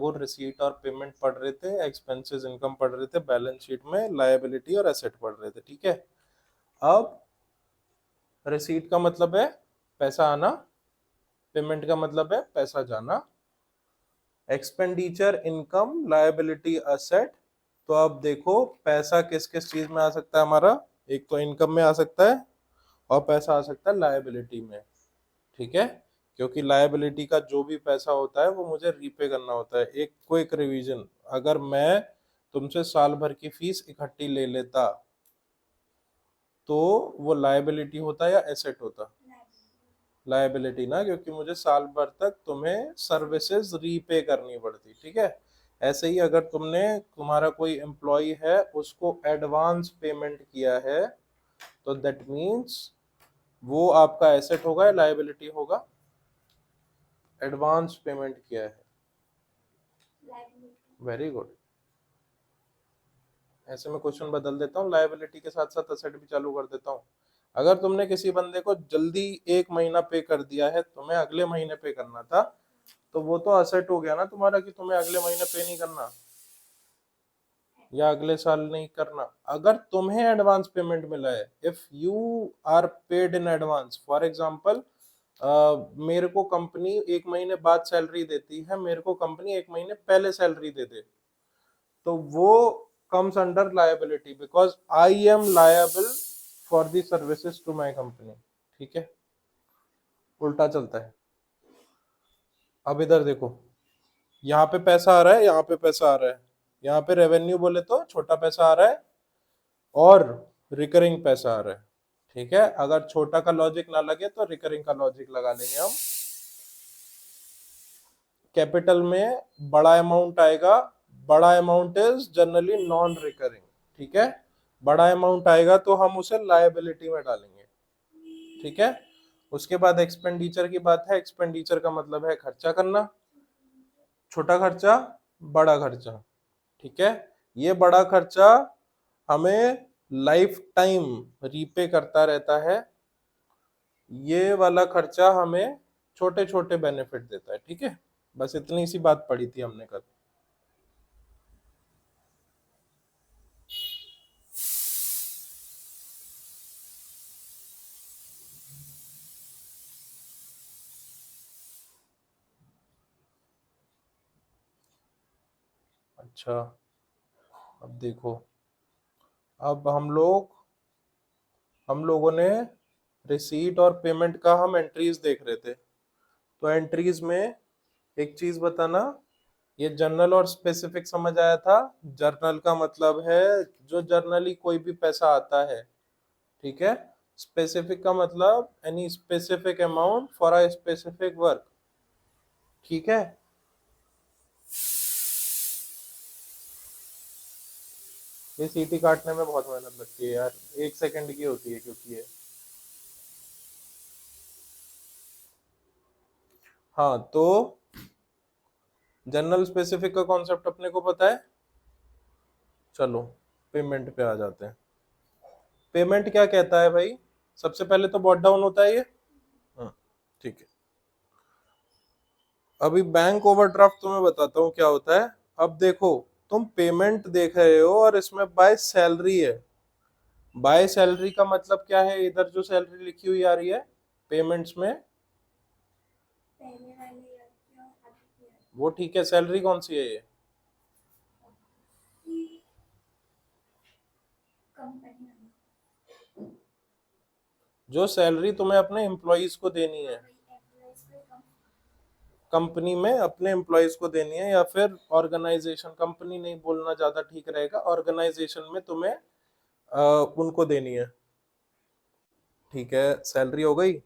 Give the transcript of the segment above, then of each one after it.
लोगों रिसीट और पेमेंट पढ़ रहे थे, एक्सपेंसेस इनकम पढ़ रहे थे, बैलेंस शीट में लायबिलिटी और एसेट पढ़ रहे थे, ठीक है। अब रिसीट का मतलब है पैसा आना, पेमेंट का मतलब है पैसा जाना, एक्सपेंडिचर इनकम, लायबिलिटी एसेट। तो अब देखो पैसा किस किस चीज में आ सकता है हमारा, एक तो इनकम में आ सकता है और पैसा आ सकता है लायबिलिटी में, ठीक है। क्योंकि लायबिलिटी का जो भी पैसा होता है वो मुझे रीपे करना होता है। एक क्विक रिवीजन, अगर मैं तुमसे साल भर की फीस इकट्ठी ले लेता तो वो लायबिलिटी होता या एसेट होता? लायबिलिटी ना, क्योंकि मुझे साल भर तक तुम्हें सर्विसेज रीपे करनी पड़ती, ठीक है। ऐसे ही अगर तुमने, तुम्हारा कोई एम्प्लॉय है उसको एडवांस पेमेंट किया है तो दैट मीन्स वो आपका एसेट होगा या लायबिलिटी होगा? एडवांस पेमेंट किया है, वेरी गुड। ऐसे में क्वेश्चन बदल देता हूँ, लायबिलिटी के साथ साथ एसेट भी चालू कर देता हूँ। अगर तुमने किसी बंदे को जल्दी 1 महीना पे कर दिया है, तुम्हें अगले महीने पे करना था, तो वो तो एसेट हो गया ना तुम्हारा कि तुम्हें अगले महीने पे नहीं करना या अगले साल नहीं करना। अगर तुम्हें एडवांस पेमेंट मिला है, if you are paid in advance, for example मेरे को कंपनी 1 महीने बाद सैलरी देती है, मेरे को कंपनी 1 महीने पहले सैलरी दे दे, तो वो comes under liability because I am liable for the services to my company, ठीक है। उल्टा चलता है। अब इधर देखो, यहाँ पे पैसा आ रहा है, यहाँ पे पैसा आ रहा है, यहाँ पे रेवेन्यू बोले तो छोटा पैसा आ रहा है और रिकरिंग पैसा आ रहा है, ठीक है। अगर छोटा का लॉजिक ना लगे तो रिकरिंग का लॉजिक लगा लेंगे हम। कैपिटल में बड़ा अमाउंट आएगा, बड़ा amount is generally non recurring, ठीक है। बड़ा अमाउंट आएगा तो हम उसे लायबिलिटी में डालेंगे, ठीक है। उसके बाद एक्सपेंडिचर की बात है, एक्सपेंडिचर का मतलब है खर्चा करना, छोटा खर्चा बड़ा खर्चा, ठीक है। ये बड़ा खर्चा हमें लाइफ टाइम रीपे करता रहता है, ये वाला खर्चा हमें छोटे छोटे बेनिफिट देता है, ठीक है। बस इतनी सी बात पढ़ी थी हमने कल। अच्छा, अब देखो, अब हम लोगों ने रिसीट और पेमेंट का हम एंट्रीज देख रहे थे, तो एंट्रीज में एक चीज बताना, ये जर्नल और स्पेसिफिक समझ आया था। जर्नल का मतलब है जो जर्नली कोई भी पैसा आता है, ठीक है। स्पेसिफिक का मतलब any specific amount for a specific work, ठीक है। ये सीटी काटने में बहुत मेहनत लगती है यार, 1 सेकंड की होती है क्योंकि ये, हाँ तो जनरल स्पेसिफिक का कॉन्सेप्ट अपने को पता है। चलो पेमेंट पे आ जाते हैं। पेमेंट क्या कहता है भाई, सबसे पहले तो बॉट डाउन होता है ये, हाँ ठीक है। अभी बैंक ओवरड्राफ्ट तुम्हें बताता हूँ क्या होता है। अब देखो, तुम पेमेंट देख रहे हो और इसमें बाय सैलरी है। बाय सैलरी का मतलब क्या है, इधर जो सैलरी लिखी हुई आ रही है पेमेंट्स में, वो ठीक है। सैलरी कौन सी है ये? जो सैलरी तुम्हें अपने एम्प्लॉयज को देनी है, कंपनी में अपने एम्प्लॉयज को देनी है, या फिर ऑर्गेनाइजेशन, कंपनी नहीं बोलना ज्यादा ठीक रहेगा, ऑर्गेनाइजेशन में तुम्हें उनको देनी है, ठीक है। सैलरी हो गई।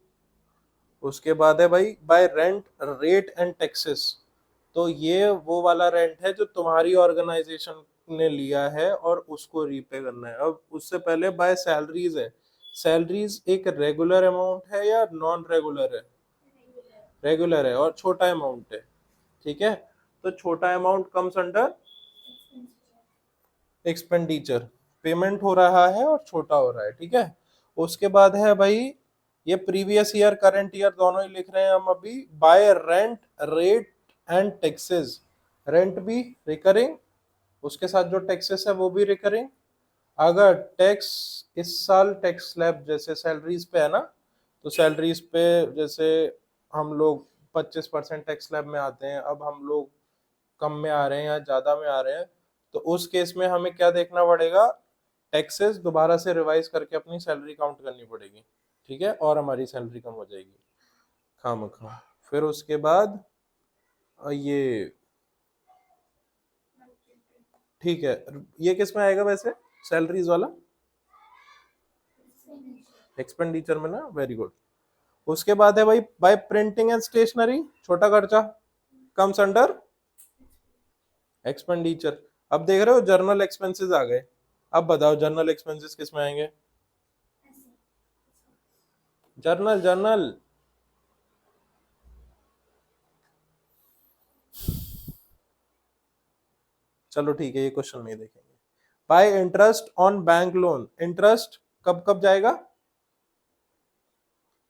उसके बाद है भाई bye rent, rate and taxes. तो ये वो वाला रेंट है जो तुम्हारी ऑर्गेनाइजेशन ने लिया है और उसको रीपे करना है। अब उससे पहले बाय सैलरीज है। सैलरीज एक रेगुलर अमाउंट है या नॉन रेगुलर है? रेगुलर है और छोटा अमाउंट है, ठीक है। तो छोटा amount comes under expenditure, payment हो रहा है और छोटा हो रहा है, ठीक है। उसके बाद है भाई, ये प्रीवियस ईयर करंट ईयर दोनों ही लिख रहे हैं हम अभी, bye rent, rate and taxes. Rent भी रिकरिंग, उसके साथ जो टैक्सेस है वो भी रिकरिंग। अगर टैक्स इस साल टैक्स स्लैब जैसे सैलरीज पे है ना, तो सैलरीज पे जैसे हम लोग 25% टैक्स स्लैब में आते हैं, अब हम लोग कम में आ रहे हैं या ज्यादा में आ रहे हैं, तो उस केस में हमें क्या देखना पड़ेगा, टैक्सेस दोबारा से रिवाइज करके अपनी सैलरी काउंट करनी पड़ेगी, ठीक है, और हमारी सैलरी कम हो जाएगी खामखा। फिर उसके बाद ये ठीक है, ये किस में आएगा वैसे सैलरीज वाला, एक्सपेंडिचर में ना, वेरी गुड। उसके बाद है भाई बाय प्रिंटिंग एंड स्टेशनरी, छोटा खर्चा, कम्स अंडर एक्सपेंडिचर। अब देख रहे हो जर्नल एक्सपेंसेस आ गए, अब बताओ जर्नल एक्सपेंसेस किस में आएंगे, जर्नल जर्नल। चलो ठीक है, ये क्वेश्चन नहीं देखेंगे। Bye interest on bank loan, interest कब कब जाएगा,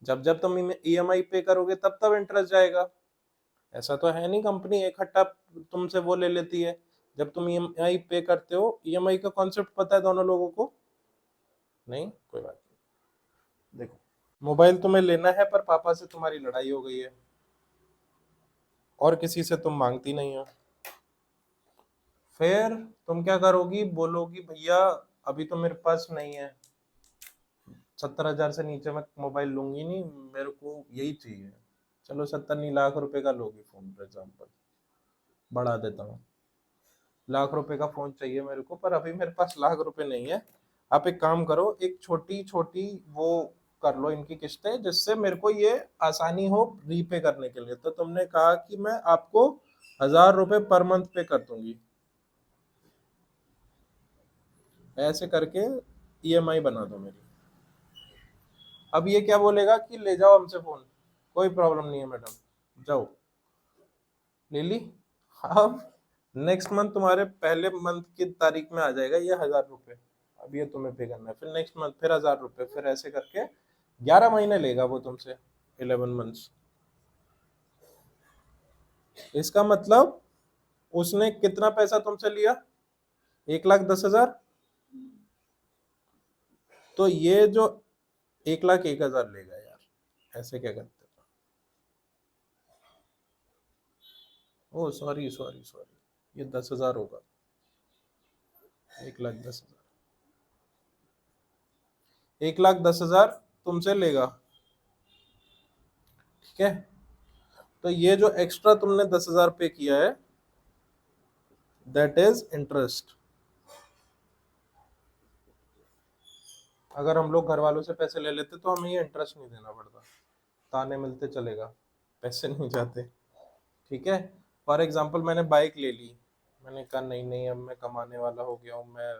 जब जब तुम ईएमआई पे करोगे तब तब इंटरेस्ट जाएगा। ऐसा तो है नहीं कंपनी एक हट्टा तुमसे वो ले लेती है, जब तुम ईएमआई पे करते हो, ईएमआई का कॉन्सेप्ट पता है दोनों लोगों को, नहीं कोई बात नहीं। देखो मोबाइल तुम्हें लेना है पर पापा से तुम्हारी लड़ाई हो गई है और किसी से तुम मांगती नहीं हो, फिर तुम क्या करोगी, बोलोगी भैया अभी तो मेरे पास नहीं है, 70,000 से नीचे मैं मोबाइल लूंगी नहीं, मेरे को यही चाहिए। चलो 70 नहीं, लाख रुपए का लोगी फोन, फॉर एग्जाम्पल बढ़ा देता हूँ, लाख रुपए का फोन चाहिए मेरे को, पर अभी मेरे पास लाख रुपए नहीं है। आप एक काम करो, एक छोटी छोटी वो कर लो इनकी किस्तें, जिससे मेरे को ये आसानी हो रीपे करने के लिए। तो तुमने कहा कि मैं आपको 1,000 रुपए पर मंथ पे कर दूंगी, ऐसे करके ईएमआई बना दो मेरी। अब ये क्या बोलेगा कि ले जाओ हमसे फोन, कोई प्रॉब्लम नहीं है मैडम, जाओ ले ली। अब नेक्स्ट मंथ तुम्हारे पहले मंथ की तारीख में आ जाएगा ये 1,000 रुपए, अब ये तुम्हें पे करना है, फिर नेक्स्ट मंथ फिर 1,000 रुपए, फिर ऐसे करके 11 महीने लेगा वो तुमसे, 11 मंथ्स। इसका मतलब उसने कितना पैसा तुमसे लिया, 1,10,000, तो ये जो 1,01,000 लेगा यार, ऐसे क्या करते हो, ओ सॉरी सॉरी सॉरी, ये 10,000 होगा, 1,10,000, 1,10,000 तुमसे लेगा, ठीक है। तो ये जो एक्स्ट्रा तुमने 10,000 पे किया है, दैट इज इंटरेस्ट। अगर हम लोग घर वालों से पैसे ले लेते तो हमें ये इंटरेस्ट नहीं देना पड़ता, ताने मिलते चलेगा, पैसे नहीं जाते, ठीक है। फॉर एग्जाम्पल मैंने बाइक ले ली, मैंने कहा नहीं नहीं अब मैं कमाने वाला हो गया हूँ, मैं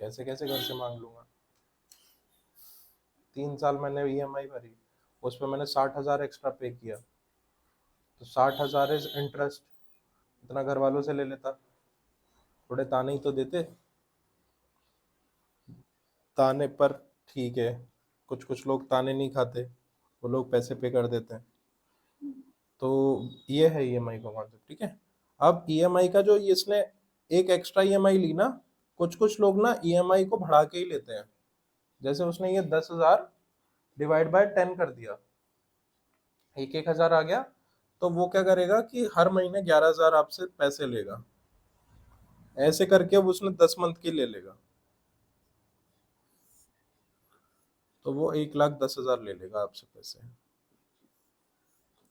कैसे कैसे घर से मांग लूंगा, 3 साल मैंने ईएमआई भरी, उस पर मैंने 60,000 एक्स्ट्रा पे किया, तो 60,000 इज इंटरेस्ट, इतना घर वालों से ले लेता, थोड़े ताने ही तो देते, ताने पर, ठीक है, कुछ कुछ लोग ताने नहीं खाते, वो लोग पैसे पे कर देते हैं। तो ये है ईएमआई का कॉन्सेप्ट, ठीक है। अब ईएमआई का जो इसने एक एक्स्ट्रा ईएमआई ली ना, कुछ कुछ लोग ना ईएमआई को बढ़ा के ही लेते हैं, जैसे उसने ये 10,000 डिवाइड बाय 10 कर दिया, एक एक हजार आ गया, तो वो क्या करेगा कि हर महीने 11,000 आपसे पैसे लेगा, ऐसे करके अब उसने 10 मंथ की ले लेगा, तो वो 1,10,000 ले लेगा आपसे पैसे,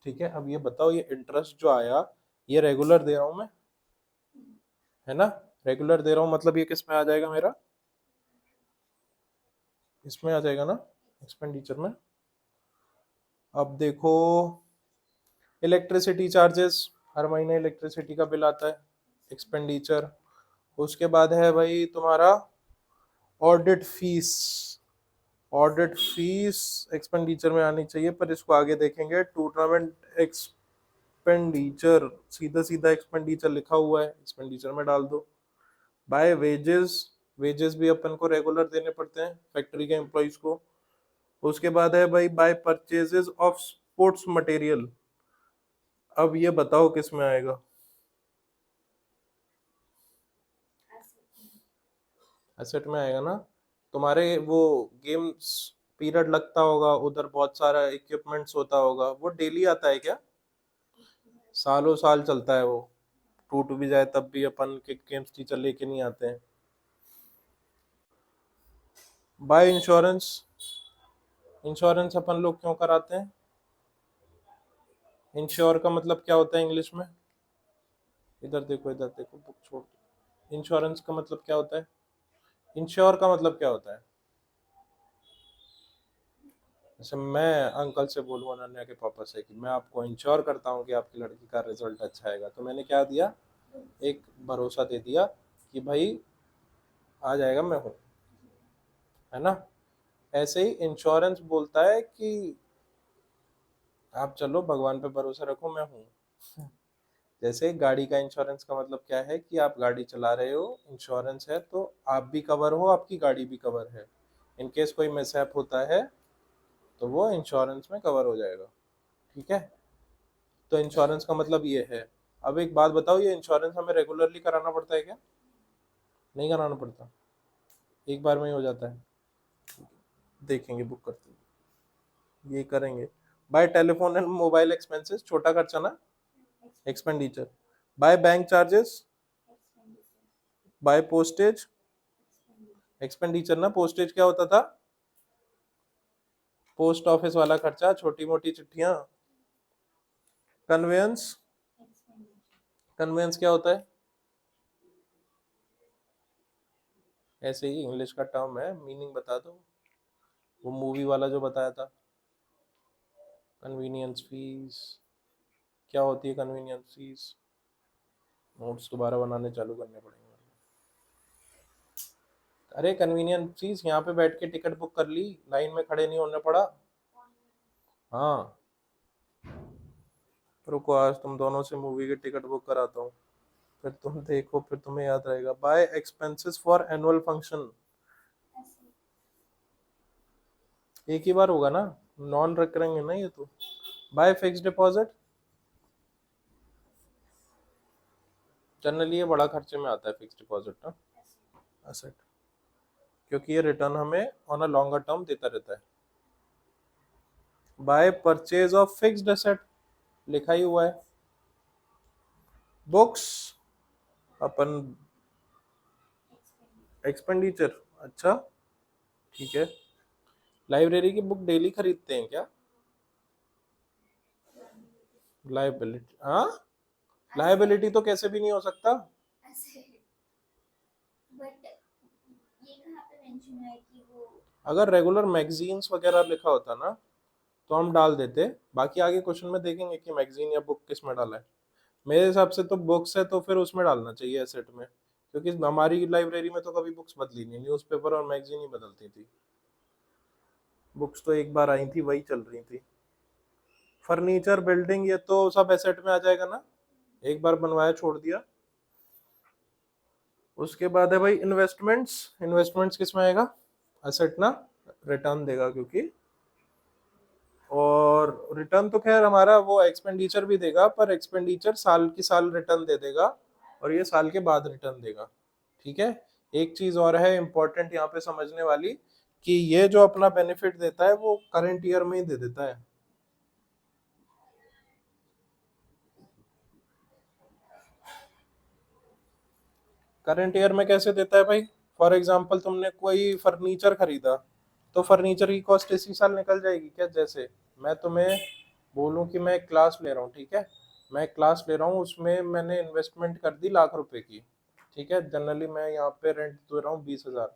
ठीक है। अब ये बताओ ये इंटरेस्ट जो आया, ये रेगुलर दे रहा हूं मैं, है ना, रेगुलर दे रहा हूँ, मतलब ये किस में आ जाएगा मेरा, इसमें आ जाएगा ना, एक्सपेंडिचर में। अब देखो इलेक्ट्रिसिटी चार्जेस, हर महीने इलेक्ट्रिसिटी का बिल आता है, एक्सपेंडिचर। उसके बाद है भाई तुम्हारा audit fees, audit fees expenditure में आनी चाहिए, पर इसको आगे देखेंगे। टूर्नामेंट एक्सपेंडिचर, सीधा सीधा एक्सपेंडिचर लिखा हुआ है, एक्सपेंडिचर में डाल दो। बाय वेजेस, वेजेस भी अपन को रेगुलर देने पड़ते हैं फैक्ट्री के एम्प्लॉइज को। उसके बाद है भाई by purchases of sports material, अब ये बताओ किस में आएगा, एसेट में आएगा ना। तुम्हारे वो गेम्स पीरियड लगता होगा उधर, बहुत सारा इक्विपमेंट्स होता होगा, वो डेली आता है क्या? सालों साल चलता है वो, टूट भी जाए तब भी अपन के गेम्स टीचर लेके नहीं आते हैं। बाय इंश्योरेंस, इंश्योरेंस अपन लोग क्यों कराते हैं? इंश्योर का मतलब क्या होता है इंग्लिश में? इधर देखो, इधर देखो, बुक छोड़ दो। इंश्योरेंस का मतलब क्या होता है? इंश्योर का मतलब क्या होता है? जैसे मैं अंकल से बोलूँ, अनन्या के पापा से, कि मैं आपको इंश्योर करता हूँ कि आपकी लड़की का रिजल्ट अच्छा आएगा, तो मैंने क्या दिया? एक भरोसा दे दिया कि भाई आ जाएगा, मैं हूँ, है ना। ऐसे ही इंश्योरेंस बोलता है कि आप चलो भगवान पे भरोसा रखो, मैं हूँ। जैसे गाड़ी का इंश्योरेंस का मतलब क्या है कि आप गाड़ी चला रहे हो, इंश्योरेंस है तो आप भी कवर हो, आपकी गाड़ी भी कवर है। इन केस कोई मिसहैप होता है तो वो इंश्योरेंस में कवर हो जाएगा। ठीक है, तो इंश्योरेंस का मतलब ये है। अब एक बात बताओ, ये इंश्योरेंस हमें रेगुलरली कराना पड़ता है क्या? नहीं कराना पड़ता, एक बार में ही हो जाता है। देखेंगे, बुक करते हैं, ये करेंगे। By telephone and mobile expenses, छोटा खर्चा ना, expenditure. By bank charges, by postage, expenditure ना। पोस्टेज क्या होता था? पोस्ट ऑफिस वाला खर्चा, छोटी मोटी चिट्ठियां। कन्वेंस, कन्वेंस क्या होता है? ऐसे ही इंग्लिश का टर्म है, मीनिंग बता दो, वो मूवी वाला जो बताया था। कन्वीनियंस फीस, क्या होती है कन्वीनियंस फीस? नोट्स दोबारा बनाने चालू करने पड़ेंगे। अरे कन्वीनियंस फीस, यहाँ पे बैठ के टिकट बुक कर ली, लाइन में खड़े नहीं होना पड़ा। हाँ, रुको, आज तुम दोनों से मूवी की टिकट बुक कराता हूँ, फिर तुम देखो, फिर तुम्हें याद रहेगा। By expenses for annual function, एक ही बार होगा ना, नॉन रिकरिंग है ना ये तो। बाय फिक्स डिपॉजिट, जनरली ये बड़ा खर्चे में आता है फिक्स डिपॉजिट ना, एसेट, क्योंकि ये रिटर्न हमें ऑन अ लॉन्गर टर्म देता रहता है। By purchase of fixed asset, लिखा ही हुआ है। बुक्स अपन एक्सपेंडिचर, अच्छा ठीक है। लाइब्रेरी की बुक डेली खरीदते हैं क्या? लाइबिलिटी, हाँ, लाइबिलिटी तो कैसे भी नहीं हो सकता। अगर रेगुलर मैगजीन्स वगैरह लिखा होता ना तो हम डाल देते, बाकी आगे क्वेश्चन में देखेंगे कि मैगजीन या बुक किस में डाला है। मेरे हिसाब से तो बुक्स है तो फिर उसमें डालना चाहिए एसेट में, क्योंकि हमारी लाइब्रेरी में तो कभी बुक्स बदली नहीं, न्यूज़पेपर और मैगजीन ही बदलती थी। बुक्स तो एक बार आई थी, वही चल रही थी। फर्नीचर, बिल्डिंग, ये तो सब एसेट में आ जाएगा ना, एक बार बनवाया छोड़ दिया। उसके बाद है भाई इन्वेस्टमेंट्स, इन्वेस्टमेंट्स किस में आएगा? एसेट ना, रिटर्न देगा क्योंकि, और रिटर्न तो खैर हमारा वो एक्सपेंडिचर भी देगा, पर एक्सपेंडिचर साल की साल रिटर्न दे देगा, और ये साल के बाद रिटर्न देगा। ठीक है। एक चीज और है इंपॉर्टेंट यहाँ पे समझने वाली, कि ये जो अपना बेनिफिट देता है वो करंट ईयर में ही दे देता है। करंट ईयर में कैसे देता है भाई? फॉर एग्जाम्पल तुमने कोई फर्नीचर खरीदा, तो फर्नीचर की कॉस्ट इसी साल निकल जाएगी क्या? जैसे मैं तुम्हें बोलूं कि मैं क्लास ले रहा हूँ, ठीक है, मैं क्लास ले रहा हूँ, उसमें मैंने इन्वेस्टमेंट कर दी लाख रुपए की। ठीक है, जनरली मैं यहाँ पे रेंट दे रहा हूँ 20,000,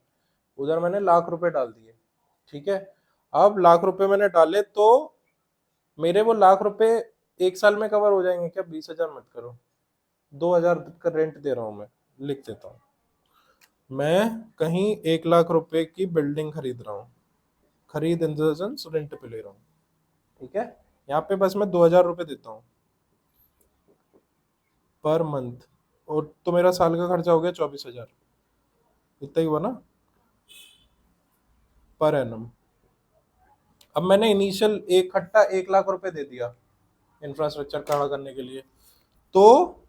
उधर मैंने लाख रुपए डाल दिए। ठीक है, अब लाख रुपए मैंने डाले तो मेरे वो लाख रुपए एक साल में कवर हो जाएंगे क्या? 20,000 मत करो, 2,000 का रेंट दे रहा हूँ मैं, लिख देता हूँ। मैं कहीं 1 लाख रुपए की बिल्डिंग खरीद रहा हूँ, खरीद इन द सेंस रेंट पे ले रहा हूँ। ठीक है, यहाँ पे बस मैं 2,000 रुपये देता हूँ पर मंथ, और तो मेरा साल का खर्चा हो गया 24,000, इतना ही हुआ ना, पर एनम। अब मैंने इनिशियल एक खट्टा 1 लाख रुपए दे दिया इंफ्रास्ट्रक्चर खड़ा करने के लिए, तो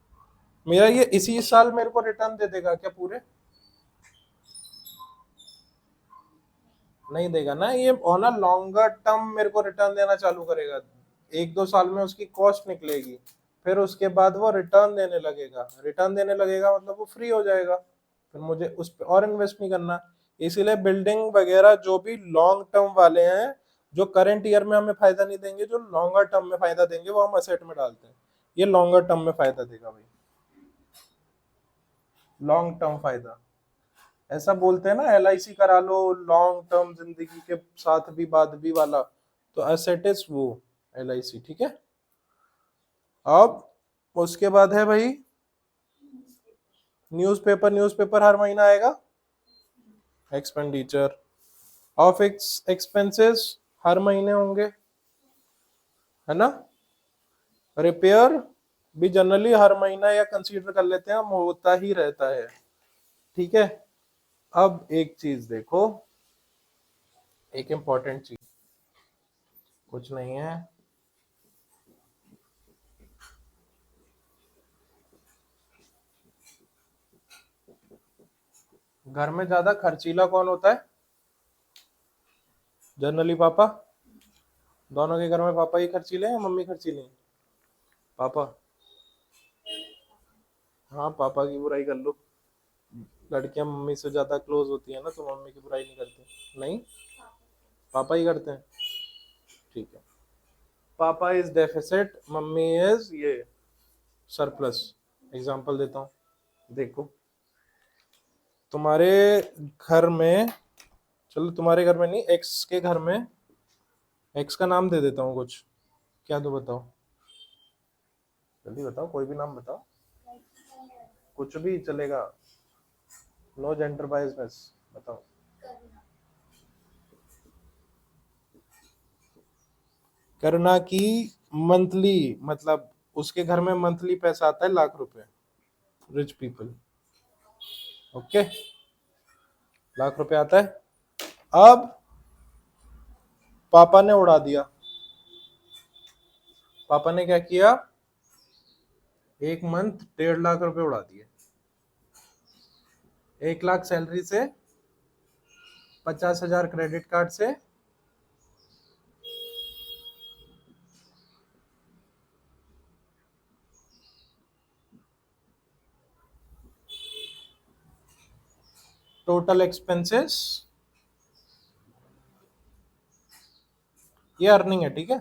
मेरा ये इसी साल मेरे को रिटर्न दे देगा क्या पूरे? नहीं देगा ना, ये ऑन अ लॉन्गर टर्म मेरे को रिटर्न देना चालू करेगा। 1-2 साल में उसकी कॉस्ट निकलेगी, फिर उसके बाद वो रिटर्न देने लगेगा। रिटर्न देने लगेगा मतलब वो फ्री हो जाएगा, फिर मुझे उस पर और इन्वेस्ट नहीं करना। इसीलिए बिल्डिंग वगैरह जो भी लॉन्ग टर्म वाले हैं, जो करंट ईयर में हमें फायदा नहीं देंगे, जो लॉन्गर टर्म में फायदा देंगे, वो हम असेट में डालते हैं। ये लॉन्गर टर्म में फायदा देगा भाई, लॉन्ग टर्म फायदा। ऐसा बोलते हैं ना, LIC करा लो लॉन्ग टर्म जिंदगी के साथ भी बाद भी वाला, तो एसेट इज वो LIC, ठीक है। अब उसके बाद है भाई न्यूज़पेपर। न्यूज़पेपर हर महीना आएगा। एक्सपेंडिचर ऑफ एक्सपेंसेस हर महीने होंगे, है ना। रिपेयर भी जनरली हर महीना या कंसीडर कर लेते हैं हम, होता ही रहता है, ठीक है। अब एक चीज देखो, एक इंपॉर्टेंट चीज, कुछ नहीं है, घर में ज्यादा खर्चीला कौन होता है? जनरली पापा। दोनों के घर में पापा ही खर्चीले हैं या मम्मी खर्चीली है? पापा। हाँ, पापा की बुराई कर लो। लड़कियां मम्मी से ज्यादा क्लोज होती है ना, तो मम्मी की बुराई नहीं करती। नहीं, पापा ही करते हैं, ठीक है। पापा इज डेफिसिट, मम्मी इज ये सरप्लस। एग्जांपल देता हूँ, देखो तुम्हारे घर में, चलो तुम्हारे घर में नहीं, एक्स के घर में, एक्स का नाम दे देता हूँ कुछ, क्या दो बताओ, जल्दी बताओ, कोई भी नाम बताओ, कुछ भी चलेगा, नो जेंडर बायसनेस, बताओ। करुणा की मंथली, मतलब उसके घर में मंथली पैसा आता है ₹1,00,000, रिच पीपल, ओके, ₹1,00,000 आता है। अब पापा ने उड़ा दिया। पापा ने क्या किया, एक मंथ ₹1,50,000 उड़ा दिए। 1,00,000 सैलरी से, 50,000 क्रेडिट कार्ड से, टोटल एक्सपेंसेस, ये अर्निंग है, ठीक है।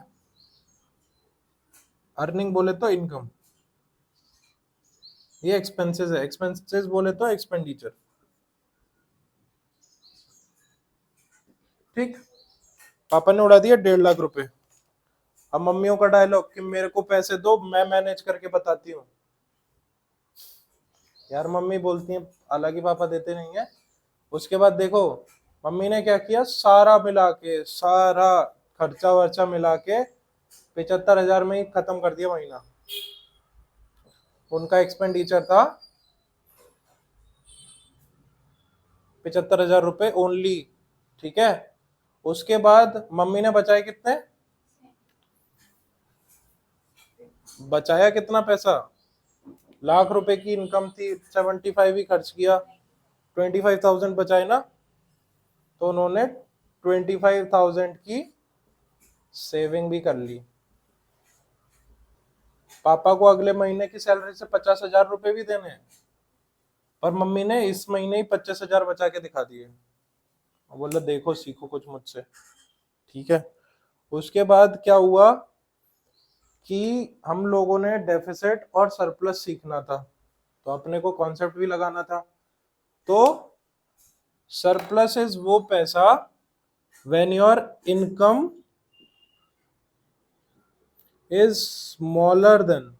अर्निंग बोले तो इनकम, ये एक्सपेंसेस है। एक्सपेंसेस बोले तो एक्सपेंडिचर, ठीक। पापा ने उड़ा दिया ₹1,50,000। अब मम्मियों का डायलॉग कि मेरे को पैसे दो, मैं मैनेज करके बताती हूँ। यार मम्मी बोलती है, हालांकि पापा देते नहीं है। उसके बाद देखो मम्मी ने क्या किया, सारा मिला के, सारा खर्चा वर्चा मिला के 75,000 में ही खत्म कर दिया महीना। उनका एक्सपेंडिचर था ₹75,000 ओनली, ठीक है। उसके बाद मम्मी ने बचाए कितने, बचाया कितना पैसा, ₹1,00,000 की इनकम थी, 75 ही खर्च किया, 25,000 बचाए ना, तो उन्होंने 25,000 की सेविंग भी कर ली। पापा को अगले महीने की सैलरी से ₹50,000 भी देने हैं, पर मम्मी ने इस महीने ही 25,000 बचा के दिखा दिए। बोला देखो सीखो कुछ मुझसे, ठीक है। उसके बाद क्या हुआ कि हम लोगों ने डेफिसिट और सरप्लस सीखना था, तो अपने को कॉन्सेप्ट भी लगाना था। तो सरप्लस इज वो पैसा when your income is smaller than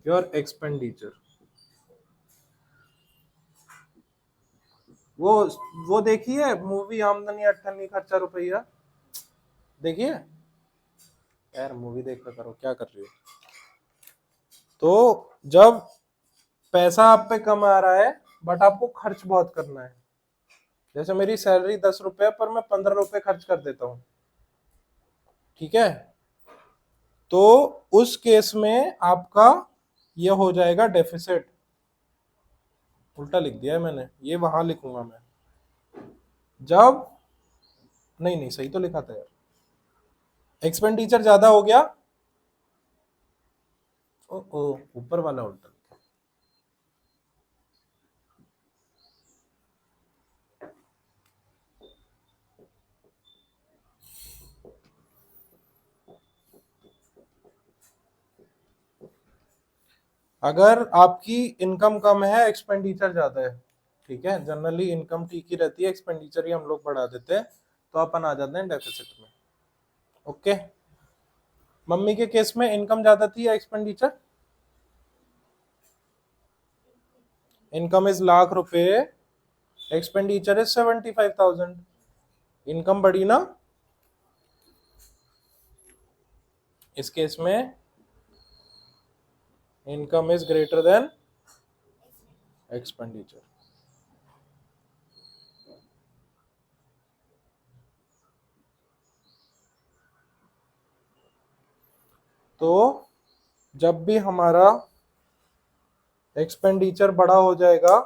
your expenditure. वो वो देखिए मूवी आमदनी अठन्नी खर्चा रुपया, देखिए। यार मूवी देखा करो, क्या कर रही हो। तो जब पैसा आप पे कम आ रहा है बट आपको खर्च बहुत करना है, जैसे मेरी सैलरी ₹10 पर मैं ₹15 खर्च कर देता हूँ, ठीक है, तो उस केस में आपका ये हो जाएगा डेफिसिट। उल्टा लिख दिया है मैंने, ये वहां लिखूंगा मैं, जब, नहीं नहीं सही तो लिखा था यार, एक्सपेंडिचर ज्यादा हो गया, ओ ओ ऊपर वाला उल्टा लिखा। अगर आपकी इनकम कम है, एक्सपेंडिचर ज्यादा है, ठीक है, जनरली इनकम ठीक ही रहती है, एक्सपेंडिचर ही हम लोग बढ़ा देते हैं, तो अपन आ जाते हैं डेफिसिट में। ओके, मम्मी के केस में इनकम ज्यादा थी या expenditure? Income is ₹1,00,000, expenditure is 75,000। Income बढ़ी ना इस केस में, income is greater than expenditure. तो जब भी हमारा एक्सपेंडिचर बड़ा हो जाएगा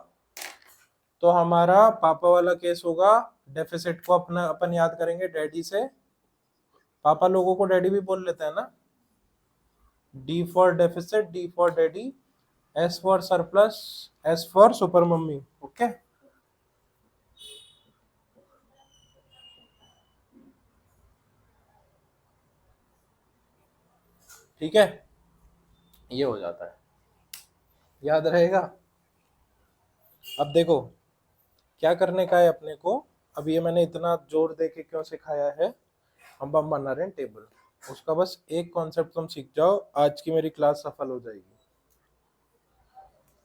तो हमारा पापा वाला केस होगा, डेफिसिट को अपना अपन याद करेंगे डैडी से, पापा लोगों को डैडी भी बोल लेते हैं ना, D for deficit, D for daddy, S for surplus, S for super mummy. Okay, ठीक है, ये हो जाता है, याद रहेगा। अब देखो क्या करने का है अपने को, अब ये मैंने इतना जोर दे के क्यों सिखाया है, हम बना रहे हैं टेबल, उसका बस एक कॉन्सेप्ट तुम सीख जाओ, आज की मेरी क्लास सफल हो जाएगी।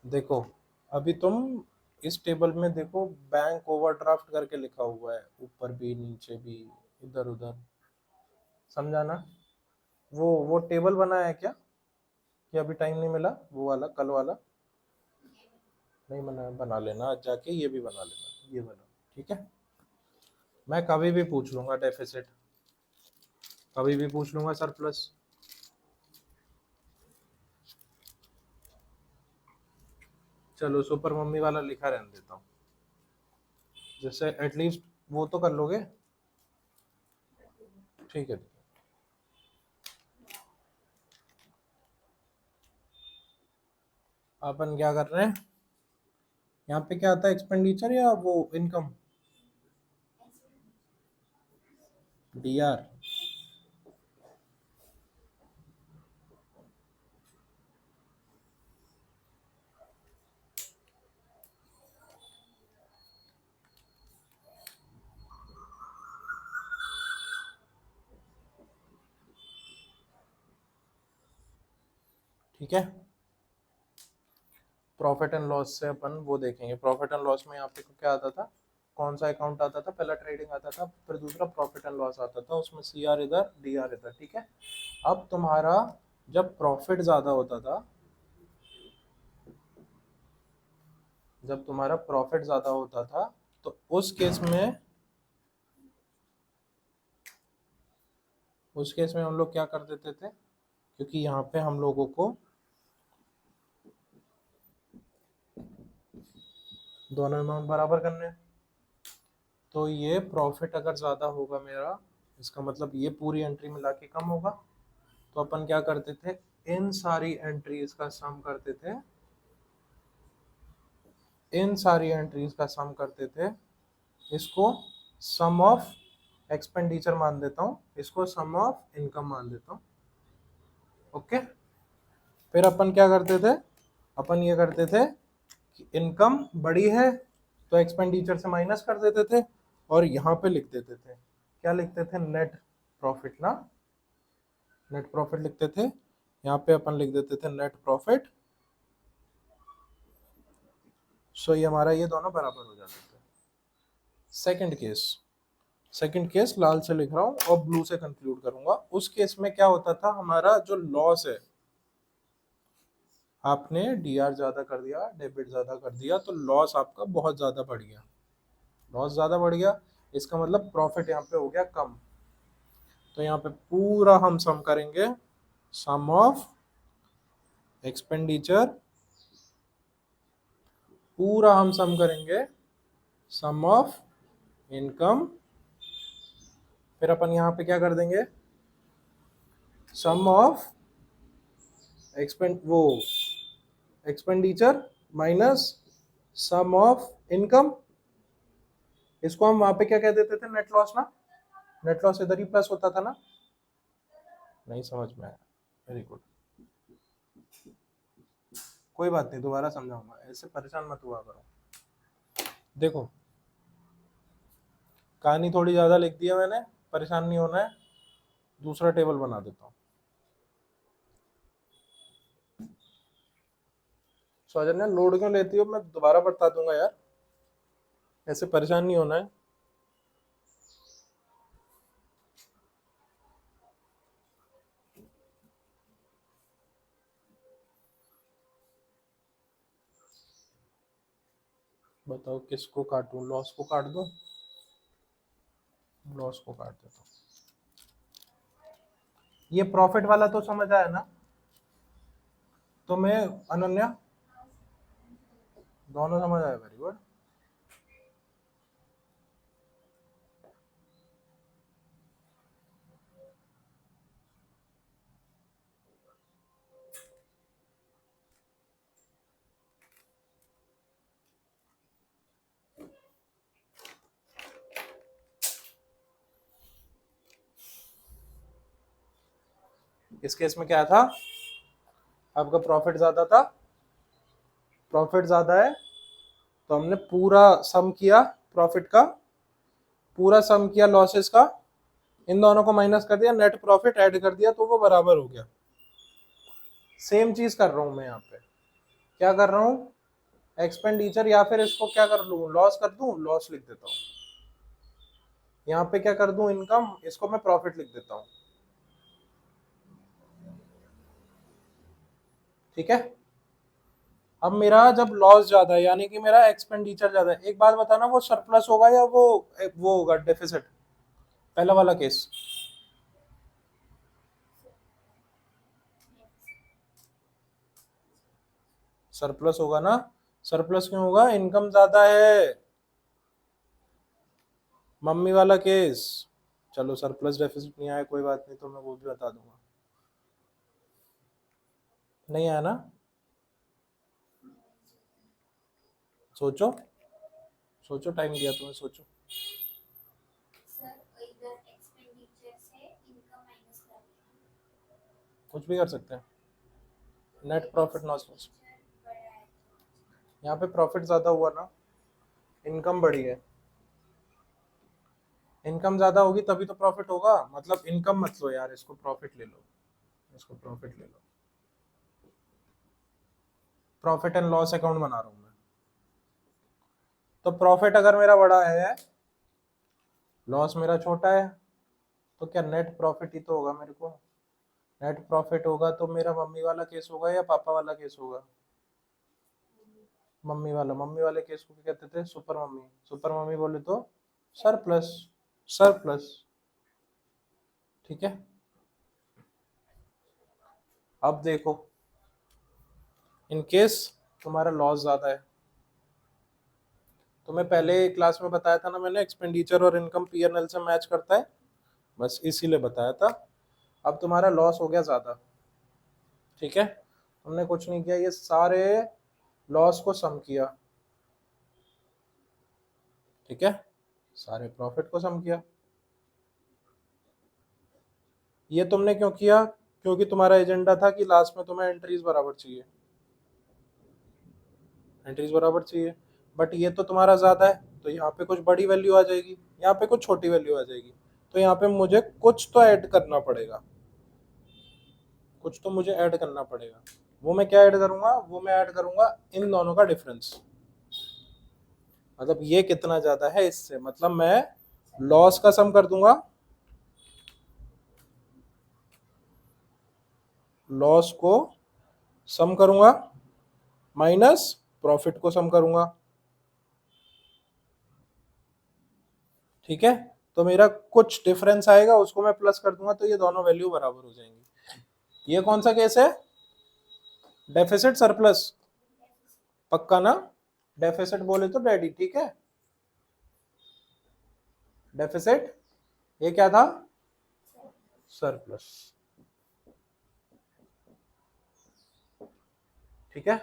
देखो अभी तुम इस टेबल में देखो, बैंक ओवरड्राफ्ट करके लिखा हुआ है, ऊपर भी नीचे भी, इधर उधर, समझा ना? वो टेबल बनाया है क्या, कि अभी टाइम नहीं मिला, वो वाला कल वाला नहीं बना, बना लेना आज जाके, ये भी बना लेना, ये वाला, ठीक है। मैं कभी भी पूछ लूंगा डेफिसिट, कभी भी पूछ लूंगा सरप्लस। चलो सुपर मम्मी वाला लिखा रहने देता हूँ, जैसे एटलीस्ट वो तो कर लोगे, ठीक है। अपन क्या कर रहे हैं, यहाँ पे क्या आता है, एक्सपेंडिचर या वो इनकम, डी आर, ठीक है। प्रॉफिट एंड लॉस से अपन वो देखेंगे, प्रॉफिट एंड लॉस में यहाँ पे क्या आता था, कौन सा अकाउंट आता था, पहला ट्रेडिंग आता था, फिर दूसरा प्रॉफिट एंड लॉस आता था, उसमें सी आर इधर, डी आर इधर, ठीक है। अब तुम्हारा जब प्रॉफिट ज्यादा होता था, जब तुम्हारा प्रॉफिट ज्यादा होता था, तो उस केस में हम लोग क्या कर देते थे, क्योंकि यहाँ पे हम लोगों को दोनों अमाउंट बराबर करने हैं, तो ये प्रॉफिट अगर ज़्यादा होगा मेरा, इसका मतलब ये पूरी एंट्री मिला के कम होगा, तो अपन क्या करते थे, इन सारी एंट्रीज का सम करते थे, इन सारी एंट्रीज का सम करते थे, इसको सम ऑफ एक्सपेंडिचर मान देता हूँ, इसको सम ऑफ इनकम मान देता हूँ। ओके, फिर अपन क्या करते थे, अपन ये करते थे कि इनकम बड़ी है तो एक्सपेंडिचर से माइनस कर देते थे, और यहाँ पे लिख देते थे, क्या लिखते थे, नेट प्रॉफिट ना, नेट प्रॉफिट लिखते थे, यहाँ पे अपन लिख देते थे नेट प्रॉफिट। सो ये हमारा ये दोनों बराबर हो जाते थे। सेकंड केस, सेकंड केस लाल से लिख रहा हूँ और ब्लू से कंक्लूड करूंगा, उस केस में क्या होता था, हमारा जो लॉस है, आपने डी आर ज्यादा कर दिया, डेबिट ज्यादा कर दिया, तो लॉस आपका बहुत ज्यादा बढ़ गया, लॉस ज्यादा बढ़ गया, इसका मतलब प्रॉफिट यहाँ पे हो गया कम, तो यहाँ पे पूरा हम सम करेंगे, सम ऑफ एक्सपेंडिचर, पूरा हम सम करेंगे, सम ऑफ इनकम, फिर अपन यहाँ पे क्या कर देंगे, sum of expenditure minus sum of income. इसको हम वहां पे क्या कह देते थे, नेट लॉस ना, नेट लॉस इधर ही प्लस होता था ना। नहीं समझ में आया, वेरी गुड, कोई बात नहीं, दोबारा समझाऊंगा, ऐसे परेशान मत हुआ करो। देखो कहानी थोड़ी ज्यादा लिख दी है मैंने, परेशान नहीं होना है, दूसरा टेबल बना देता हूँ। सौजन्या लोड क्यों लेती हो, मैं दोबारा बता दूंगा यार, ऐसे परेशान नहीं होना है। बताओ किसको काटूं, लॉस को काट दूं, लॉस को काट देता हूँ। ये प्रॉफिट वाला तो समझ आया ना, तो मैं अनन्या, दोनों समझ आया, वेरी गुड। इस केस में क्या था, आपका प्रॉफिट ज्यादा था, प्रॉफिट ज्यादा है, तो हमने पूरा सम किया प्रॉफिट का, पूरा सम किया लॉसेस का, इन दोनों को माइनस कर दिया, नेट प्रॉफिट ऐड कर दिया, तो वो बराबर हो गया। सेम चीज कर रहा हूं मैं यहाँ पे, क्या कर रहा हूँ, एक्सपेंडिचर, या फिर इसको क्या कर लूँ, लॉस कर दूं, लॉस लिख देता हूँ। यहाँ पे क्या कर दूं, इनकम, इसको मैं प्रॉफिट लिख देता हूँ। ठीक है, अब मेरा जब लॉस ज्यादा है, यानी कि मेरा एक्सपेंडिचर ज्यादा है, एक बात बताना, वो सरप्लस होगा या वो होगा डेफिसिट, पहला वाला केस। सरप्लस होगा ना, सरप्लस क्यों होगा, इनकम ज्यादा है, मम्मी वाला केस। चलो सरप्लस डेफिसिट नहीं आया, कोई बात नहीं, तो मैं वो भी बता दूंगा। नहीं आया ना, सोचो, सोचो, टाइम दिया तुम्हें, सोचो। कुछ भी कर सकते हैं, नेट प्रॉफिट लॉस लॉस, यहाँ पे प्रॉफिट ज्यादा हुआ ना, इनकम बढ़ी है, इनकम ज्यादा होगी तभी तो प्रॉफिट होगा, मतलब इनकम मत लो यार, इसको प्रॉफिट ले लो, इसको प्रॉफिट ले लो, प्रॉफिट एंड लॉस अकाउंट बना रहा हूं मैं। तो प्रॉफिट अगर मेरा बड़ा है, लॉस मेरा छोटा है, तो क्या नेट प्रॉफिट ही तो होगा मेरे को, नेट प्रॉफिट होगा तो मेरा मम्मी वाला केस होगा या पापा वाला केस होगा, मम्मी वाला, मम्मी वाले केस को क्या कहते थे, सुपर मम्मी, सुपर मम्मी बोले तो सरप्लस, सरप्लस। ठीक है, अब देखो, इन केस तुम्हारा लॉस ज्यादा है, तो मैं पहले क्लास में बताया था ना मैंने, एक्सपेंडिचर और इनकम पीएनएल से मैच करता है, बस इसीलिए बताया था। अब तुम्हारा लॉस हो गया ज्यादा, ठीक है, हमने कुछ नहीं किया, ये सारे लॉस को सम किया, ठीक है, सारे प्रॉफिट को सम किया। ये तुमने क्यों किया, क्योंकि तुम्हारा एजेंडा था कि लास्ट में तुम्हें एंट्रीज बराबर चाहिए, एंट्रीज बराबर चाहिए, बट ये तो तुम्हारा ज्यादा है, तो यहाँ पे कुछ बड़ी वैल्यू आ जाएगी, यहाँ पे कुछ छोटी वैल्यू आ जाएगी, तो यहाँ पे मुझे कुछ तो ऐड करना पड़ेगा, कुछ तो मुझे ऐड करना पड़ेगा। वो मैं क्या ऐड करूंगा, वो मैं ऐड करूंगा इन दोनों का डिफरेंस, मतलब ये कितना ज्यादा है इससे, मतलब मैं लॉस का सम कर दूंगा, लॉस को सम करूंगा माइनस प्रॉफिट को सम करूंगा, ठीक है, तो मेरा कुछ डिफरेंस आएगा, उसको मैं प्लस कर दूंगा, तो ये दोनों वैल्यू बराबर हो जाएंगी। ये कौन सा केस है, डेफिसिट सरप्लस, पक्का ना, डेफिसिट बोले तो डैडी, ठीक है, डेफिसिट, ये क्या था? सरप्लस। ठीक है।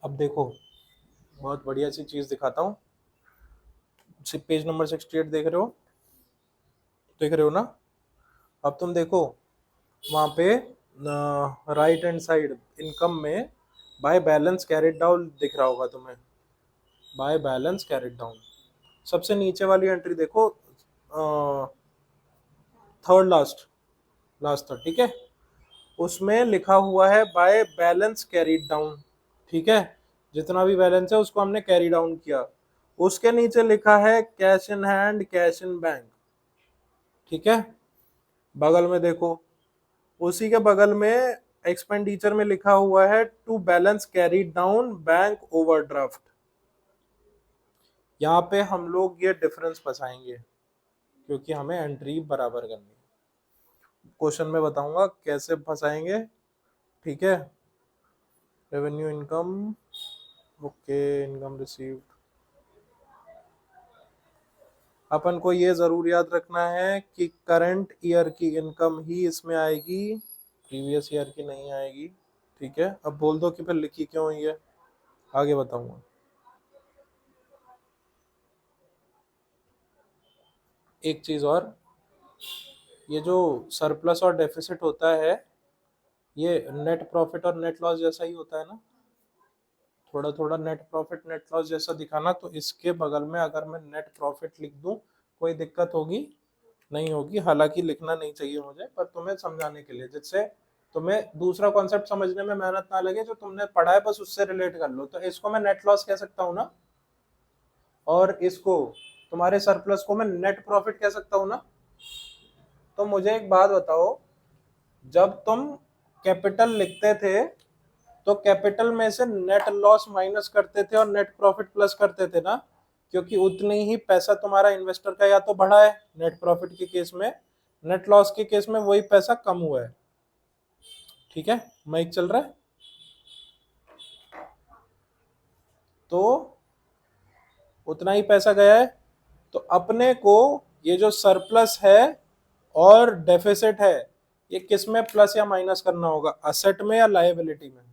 अब देखो, बहुत बढ़िया सी चीज दिखाता हूँ। पेज नंबर 68 देख रहे हो ना? अब तुम देखो, वहां पे राइट हैंड साइड इनकम में बाय बैलेंस कैरिड डाउन दिख रहा होगा तुम्हें, बाय बैलेंस कैरिड डाउन। सबसे नीचे वाली एंट्री देखो, थर्ड लास्ट था, ठीक है। उसमें लिखा हुआ है बाय बैलेंस कैरिड डाउन, ठीक है। जितना भी बैलेंस है उसको हमने कैरी डाउन किया। उसके नीचे लिखा है cash in hand, cash in bank, ठीक है। बगल में देखो, उसी के बगल में एक्सपेंडिचर में लिखा हुआ है to balance carry down bank overdraft. यहाँ पे हम लोग ये डिफरेंस फंसाएंगे क्योंकि हमें एंट्री बराबर करनी है। क्वेश्चन में बताऊंगा कैसे फंसाएंगे, ठीक है। Revenue income, okay, income received. अपन को ये जरूर याद रखना है कि करंट ईयर की इनकम ही इसमें आएगी, प्रीवियस ईयर की नहीं आएगी, ठीक है। अब बोल दो कि फिर लिखी क्यों हुई है, आगे बताऊंगा। एक चीज और, ये जो सरप्लस और डेफिसिट होता है, ये नेट प्रॉफिट और नेट लॉस जैसा ही होता है ना? थोड़ा थोड़ा नेट प्रॉफिट नेट लॉस जैसा दिखाना। तो इसके बगल में अगर मैं नेट प्रॉफिट लिख दूं, कोई दिक्कत होगी? नहीं होगी। हालांकि लिखना नहीं चाहिए मुझे, पर तुम्हें समझाने के लिए, जिससे तुम्हें दूसरा कॉन्सेप्ट समझने में मेहनत ना लगे, जो तुमने पढ़ा है बस उससे रिलेट कर लो। तो इसको मैं नेट लॉस कह सकता हूँ ना, और इसको, तुम्हारे सरप्लस को मैं नेट प्रॉफिट कह सकता हूँ ना। तो मुझे एक बात बताओ, जब तुम कैपिटल लिखते थे तो कैपिटल में से नेट लॉस माइनस करते थे और नेट प्रॉफिट प्लस करते थे ना, क्योंकि उतनी ही पैसा तुम्हारा इन्वेस्टर का या तो बढ़ा है नेट प्रॉफिट के केस में, नेट लॉस के केस में वही पैसा कम हुआ है, ठीक है। माइक चल रहा है? तो उतना ही पैसा गया है। तो अपने को ये जो सरप्लस है और डेफिसिट है, ये किस में प्लस या माइनस करना होगा, असेट में या लायबिलिटी में?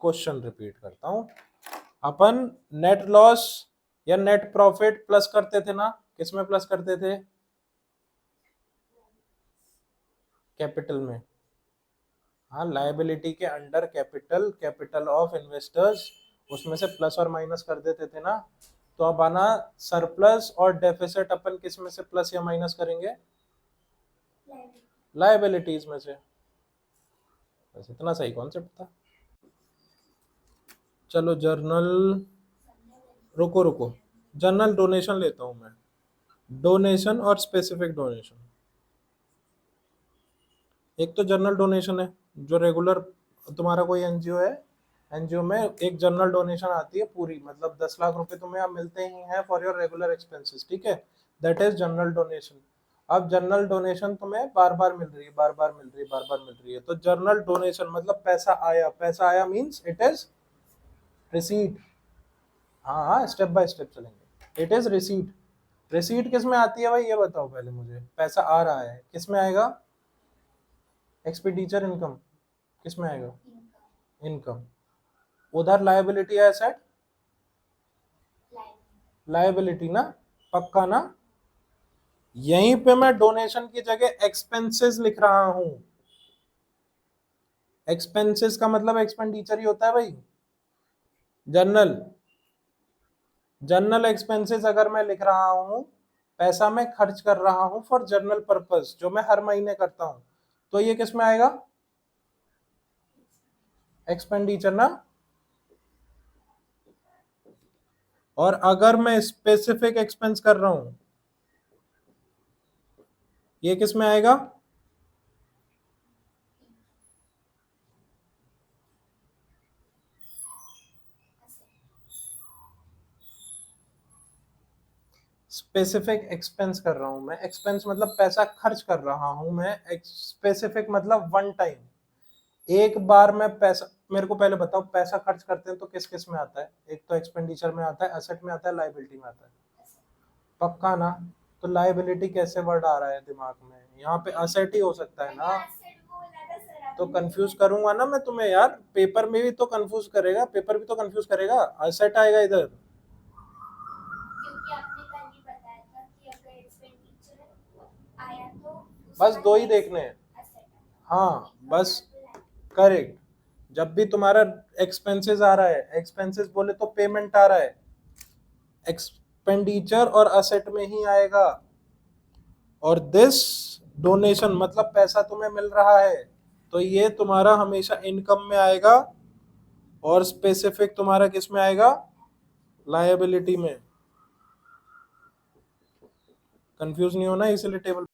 क्वेश्चन रिपीट करता हूं, अपन नेट लॉस या नेट प्रॉफिट प्लस करते थे ना, किस में प्लस करते थे? कैपिटल में। हाँ, लायबिलिटी के under capital, capital of investors, उसमें से प्लस और माइनस कर देते थे ना। तो अब आना, सरप्लस और डेफिसिट अपन किस में से प्लस या माइनस करेंगे? लायबिलिटीज में से। बस इतना सही कॉन्सेप्ट था। चलो जर्नल, रुको रुको, जर्नल डोनेशन लेता हूं मैं। डोनेशन और स्पेसिफिक डोनेशन। एक तो जनरल डोनेशन है, जो रेगुलर तुम्हारा कोई एनजीओ है, एनजीओ में एक जनरल डोनेशन आती है पूरी, मतलब 10 लाख रुपए तुम्हें अब मिलते ही हैं फॉर योर रेगुलर एक्सपेंसेस, ठीक है। That is general donation. अब जनरल डोनेशन तुम्हें बार बार मिल रही है, बार बार मिल रही है, बार बार मिल रही है। तो जनरल डोनेशन मतलब पैसा आया, पैसा आया मीन्स इट इज रिसीट। हाँ हाँ, स्टेप बाय स्टेप चलेंगे। It is receipt. रिसीट किस में आती है भाई, ये बताओ पहले मुझे। पैसा आ रहा है, किस में आएगा? एक्सपेंडिचर इनकम, किस में आएगा? इनकम। उधर लायबिलिटी है एसेट, लायबिलिटी ना, पक्का ना? यहीं पे मैं डोनेशन की जगह एक्सपेंसेस लिख रहा हूं। एक्सपेंसेस का मतलब एक्सपेंडिचर ही होता है भाई। जनरल, जनरल एक्सपेंसेस अगर मैं लिख रहा हूं, पैसा मैं खर्च कर रहा हूं फॉर जनरल पर्पस, जो मैं हर महीने करता हूं, तो ये किस में आएगा? एक्सपेंडिचर ना। और अगर मैं स्पेसिफिक एक्सपेंस कर रहा हूं, ये किस में आएगा? स्पेसिफिक एक्सपेंस कर रहा हूं मैं, एक्सपेंस मतलब पैसा खर्च कर रहा हूं मैं, स्पेसिफिक मतलब वन टाइम, एक बार मैं पैसा, मेरे को पहले बताओ पैसा खर्च करते हैं तो किस किस में आता है? एक तो एक्सपेंडिचर में आता है, एसेट में आता है, लाइबिलिटी में आता है, पक्का ना? तो लाइबिलिटी कैसे वर्ड आ रहा है दिमाग में? यहाँ पे असेट ही हो सकता है ना, तो कंफ्यूज करूंगा ना मैं तुम्हें यार, पेपर में भी तो कंफ्यूज करेगा, पेपर भी तो कंफ्यूज करेगा, असेट आएगा इधर। क्योंकि आपने कल ही बताया था कि अगर एक्सपेंडिचर आया तो बस दो ही देखने हैं, हाँ बस, करेक्ट। जब भी तुम्हारा एक्सपेंसेस आ रहा है, एक्सपेंसेस बोले तो पेमेंट आ रहा है, एक्सपेंडिचर और असेट में ही आएगा। और दिस डोनेशन मतलब पैसा तुम्हें मिल रहा है, तो ये तुम्हारा हमेशा इनकम में आएगा, और स्पेसिफिक तुम्हारा किस में आएगा? लायबिलिटी में। कंफ्यूज नहीं होना, इसलिए टेबल